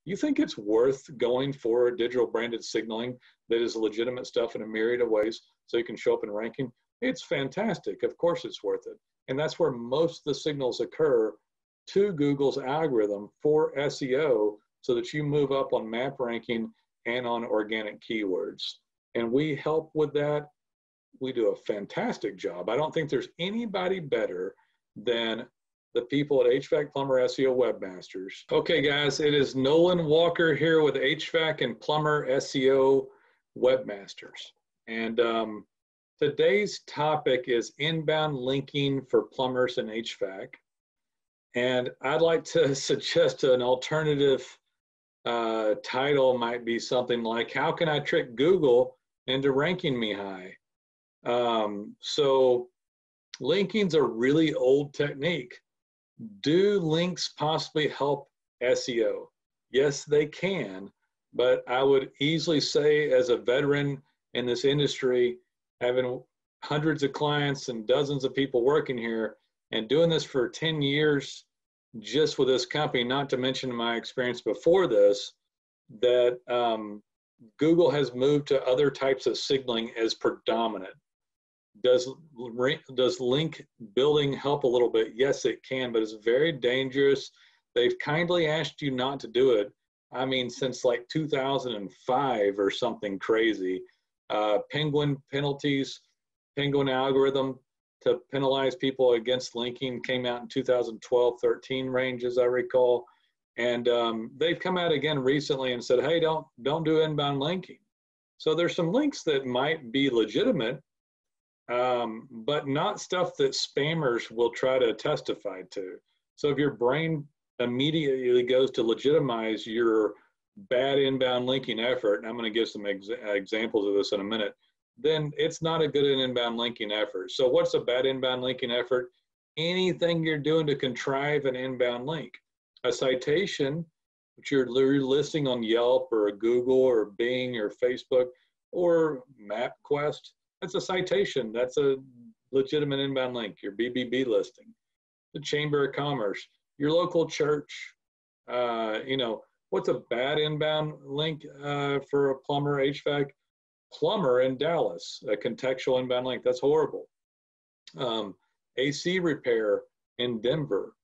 you think it's worth going for digital branded signaling that is legitimate stuff in a myriad of ways so you can show up in ranking? It's fantastic. Of course it's worth it. And that's where most of the signals occur to Google's algorithm for SEO so that you move up on map ranking and on organic keywords. And we help with that. We do a fantastic job. I don't think there's anybody better than the people at HVAC Plumber SEO Webmasters. Okay guys, it is Nolen Walker here with HVAC and Plumber SEO Webmasters. And today's topic is inbound linking for plumbers and HVAC. And I'd like to suggest an alternative title might be something like, how can I trick Google into ranking me high? So linking's a really old technique. Do links possibly help SEO? Yes, they can, but I would easily say as a veteran in this industry, having hundreds of clients and dozens of people working here and doing this for 10 years just with this company, not to mention my experience before this, that Google has moved to other types of signaling as predominant. Does link building help a little bit? Yes, it can, but it's very dangerous. They've kindly asked you not to do it. I mean, since like 2005 or something crazy. Penguin penalties, Penguin algorithm to penalize people against linking came out in 2012-13 range, as I recall. And they've come out again recently and said, hey, don't do inbound linking. So there's some links that might be legitimate, but not stuff that spammers will try to testify to. So if your brain immediately goes to legitimize your bad inbound linking effort, and I'm going to give some examples of this in a minute, then it's not a good inbound linking effort. So what's a bad inbound linking effort? Anything you're doing to contrive an inbound link. A citation, which you're listing on Yelp or Google or Bing or Facebook or MapQuest, that's a citation. That's a legitimate inbound link, your BBB listing. The Chamber of Commerce, your local church. You know, what's a bad inbound link for a plumber, HVAC? Plumber in Dallas, a contextual inbound link. That's horrible. AC repair in Denver,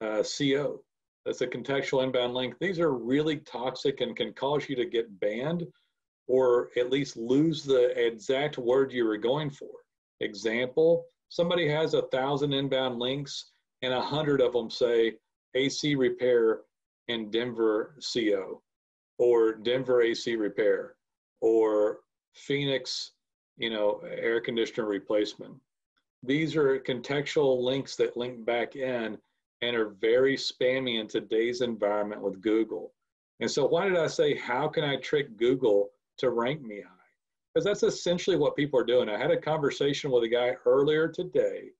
CO. That's a contextual inbound link. These are really toxic and can cause you to get banned or at least lose the exact word you were going for. Example, somebody has 1,000 inbound links and 100 of them say AC repair in Denver CO or Denver AC repair or Phoenix, you know, air conditioner replacement. These are contextual links that link back in and are very spammy in today's environment with Google. And so why did I say, how can I trick Google to rank me high? Because that's essentially what people are doing. I had a conversation with a guy earlier today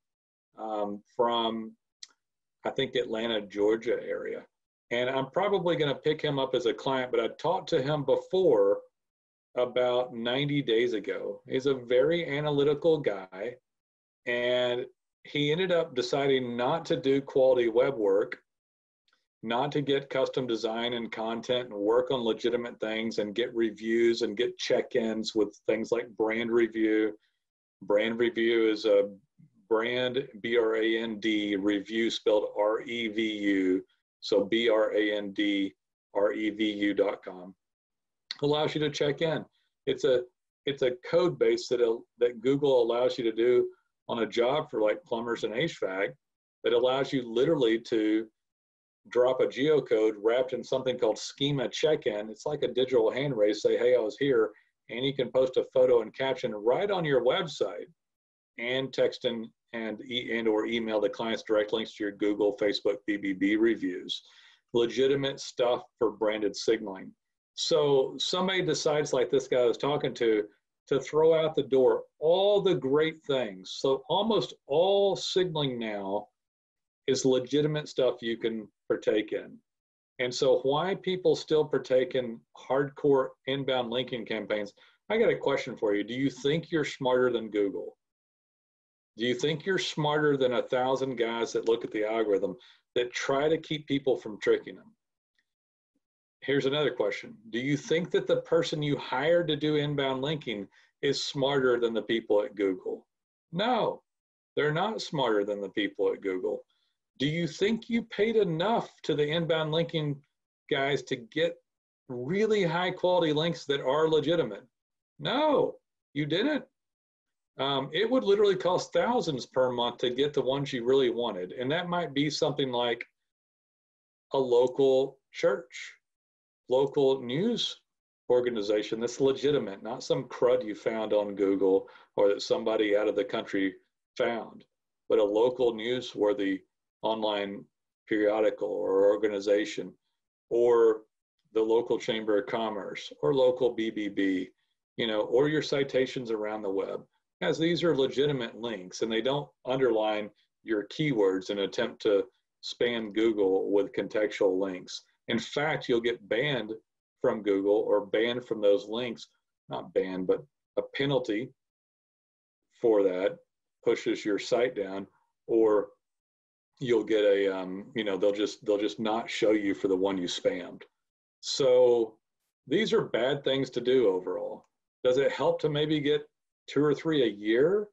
from, I think, Atlanta, Georgia area. And I'm probably going to pick him up as a client, but I talked to him before about 90 days ago. He's a very analytical guy, and he ended up deciding not to do quality web work, not to get custom design and content and work on legitimate things and get reviews and get check-ins with things like brand review. Brand review is a brand, B-R-A-N-D, review spelled R-E-V-U, so B-R-A-N-D-R-E-V-U.com. Allows you to check in. It's a code base that Google allows you to do on a job for like plumbers and HVAC that allows you literally to drop a geocode wrapped in something called schema check-in. It's like a digital hand raise, say, hey, I was here, and you can post a photo and caption right on your website and text and or email the clients direct links to your Google, Facebook, BBB reviews. Legitimate stuff for branded signaling. So somebody decides, like this guy I was talking to throw out the door all the great things. So almost all signaling now is legitimate stuff you can partake in. And so why people still partake in hardcore inbound linking campaigns, I got a question for you. Do you think you're smarter than Google? Do you think you're smarter than 1,000 guys that look at the algorithm that try to keep people from tricking them? Here's another question. Do you think that the person you hired to do inbound linking is smarter than the people at Google? No, they're not smarter than the people at Google. Do you think you paid enough to the inbound linking guys to get really high quality links that are legitimate? No, you didn't. It would literally cost thousands per month to get the ones you really wanted. And that might be something like a local church, local news organization that's legitimate, not some crud you found on Google or that somebody out of the country found, but a local newsworthy online periodical or organization, or the local chamber of commerce or local BBB, or your citations around the web, as these are legitimate links and they don't underline your keywords and attempt to spam Google with contextual links. In fact, you'll get banned from Google or banned from those links, not banned, but a penalty for that pushes your site down, or you'll get a, they'll just not show you for the one you spammed. So these are bad things to do overall. Does it help to maybe get 2 or 3 a year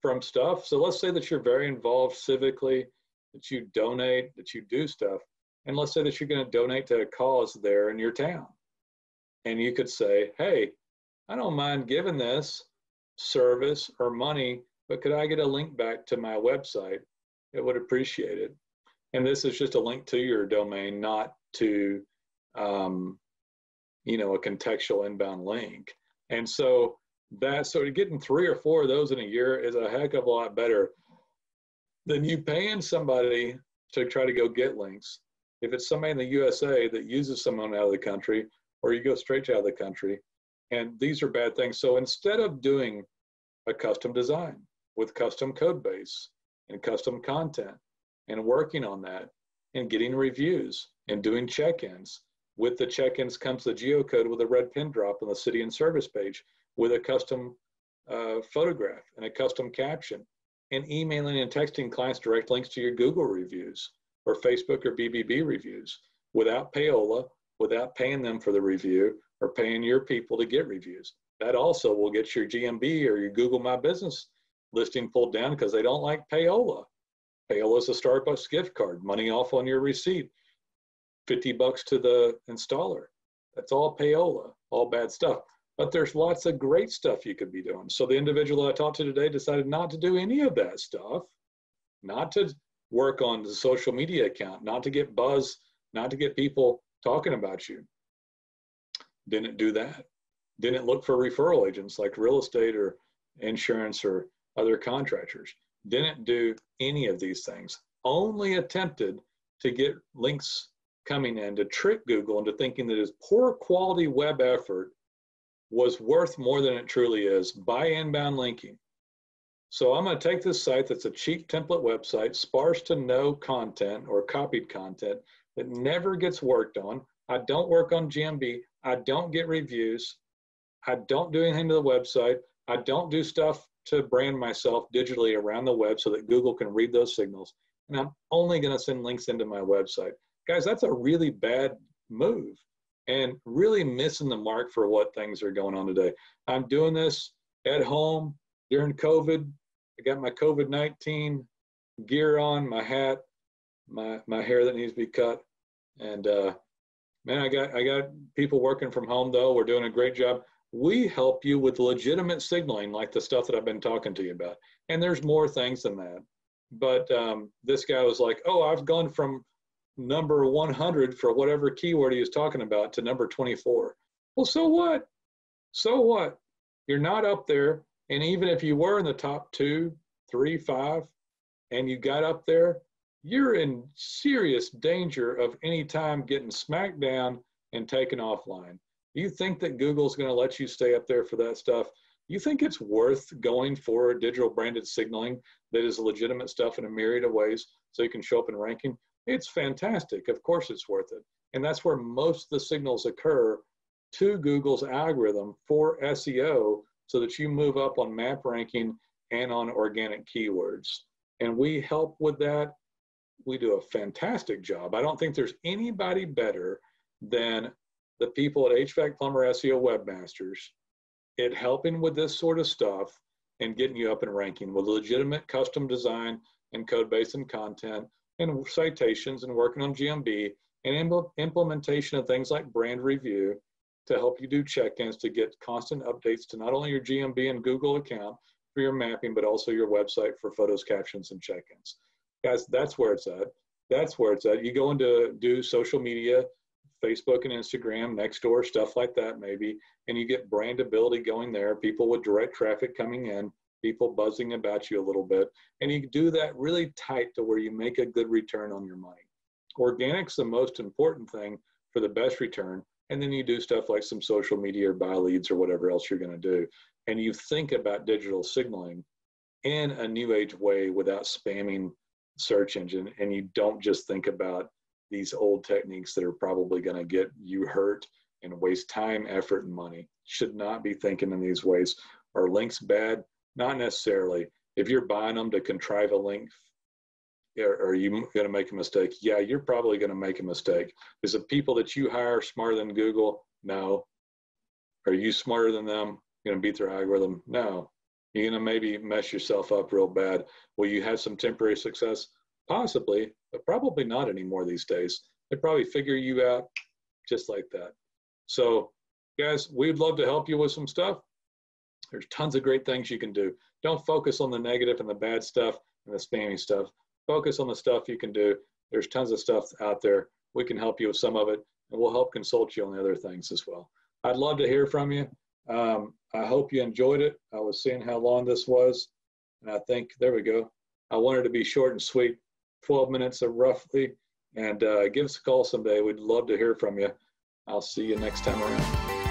from stuff? So let's say that you're very involved civically, that you donate, that you do stuff. And let's say that you're going to donate to a cause there in your town. And you could say, hey, I don't mind giving this service or money, but could I get a link back to my website? It would appreciate it. And this is just a link to your domain, not to, a contextual inbound link. And so getting 3 or 4 of those in a year is a heck of a lot better than you paying somebody to try to go get links. If it's somebody in the USA that uses someone out of the country, or you go straight out of the country, and these are bad things. So instead of doing a custom design with custom code base and custom content and working on that and getting reviews and doing check-ins, with the check-ins comes the geocode with a red pin drop on the city and service page with a custom photograph and a custom caption, and emailing and texting clients direct links to your Google reviews or Facebook or BBB reviews without payola, without paying them for the review or paying your people to get reviews. That also will get your GMB or your Google My Business listing pulled down because they don't like payola. Payola is a Starbucks gift card, money off on your receipt, $50 to the installer. That's all payola, all bad stuff. But there's lots of great stuff you could be doing. So the individual I talked to today decided not to do any of that stuff, not to work on the social media account, not to get buzz, not to get people talking about you. Didn't do that. Didn't look for referral agents like real estate or insurance or other contractors. Didn't do any of these things. Only attempted to get links coming in to trick Google into thinking that his poor quality web effort was worth more than it truly is by inbound linking. So I'm going to take this site that's a cheap template website, sparse to no content or copied content that never gets worked on. I don't work on GMB. I don't get reviews. I don't do anything to the website. I don't do stuff to brand myself digitally around the web so that Google can read those signals. And I'm only going to send links into my website. Guys, that's a really bad move and really missing the mark for what things are going on today. I'm doing this at home during COVID. I got my COVID-19 gear on, my hat, my hair that needs to be cut. And man, I got people working from home though. We're doing a great job. We help you with legitimate signaling like the stuff that I've been talking to you about. And there's more things than that. But this guy was like, oh, I've gone from number 100 for whatever keyword he was talking about to number 24. Well, so what? So what? You're not up there. And even if you were in the top 2, 3, 5, and you got up there, you're in serious danger of any time getting smacked down and taken offline. You think that Google's going to let you stay up there for that stuff? You think it's worth going for digital branded signaling that is legitimate stuff in a myriad of ways so you can show up in ranking? It's fantastic. Of course it's worth it. And that's where most of the signals occur to Google's algorithm for SEO so that you move up on map ranking and on organic keywords. And we help with that. We do a fantastic job. I don't think there's anybody better than the people at HVAC Plumber SEO Webmasters at helping with this sort of stuff and getting you up and ranking with legitimate custom design and code base and content and citations and working on GMB and implementation of things like brand review to help you do check-ins to get constant updates to not only your GMB and Google account for your mapping, but also your website for photos, captions, and check-ins. Guys, that's where it's at. That's where it's at. You go into do social media, Facebook and Instagram, Nextdoor, stuff like that maybe, and you get brandability going there, people with direct traffic coming in, people buzzing about you a little bit, and you do that really tight to where you make a good return on your money. Organic's the most important thing for the best return, and then you do stuff like some social media or buy leads or whatever else you're going to do, and you think about digital signaling in a new age way without spamming search engine, and you don't just think about these old techniques that are probably going to get you hurt and waste time, effort, and money. Should not be thinking in these ways. Are links bad? Not necessarily. If you're buying them to contrive a link, are you going to make a mistake? Yeah, you're probably going to make a mistake. Is the people that you hire smarter than Google? No. Are you smarter than them? You're going to beat their algorithm? No. You're going to maybe mess yourself up real bad. Will you have some temporary success? Possibly, but probably not anymore these days. They probably figure you out just like that. So, guys, we'd love to help you with some stuff. There's tons of great things you can do. Don't focus on the negative and the bad stuff and the spammy stuff. Focus on the stuff you can do. There's tons of stuff out there. We can help you with some of it, and we'll help consult you on the other things as well. I'd love to hear from you. I hope you enjoyed it. I was seeing how long this was, and I think, there we go. I wanted to be short and sweet, 12 minutes of roughly, and give us a call someday. We'd love to hear from you. I'll see you next time around.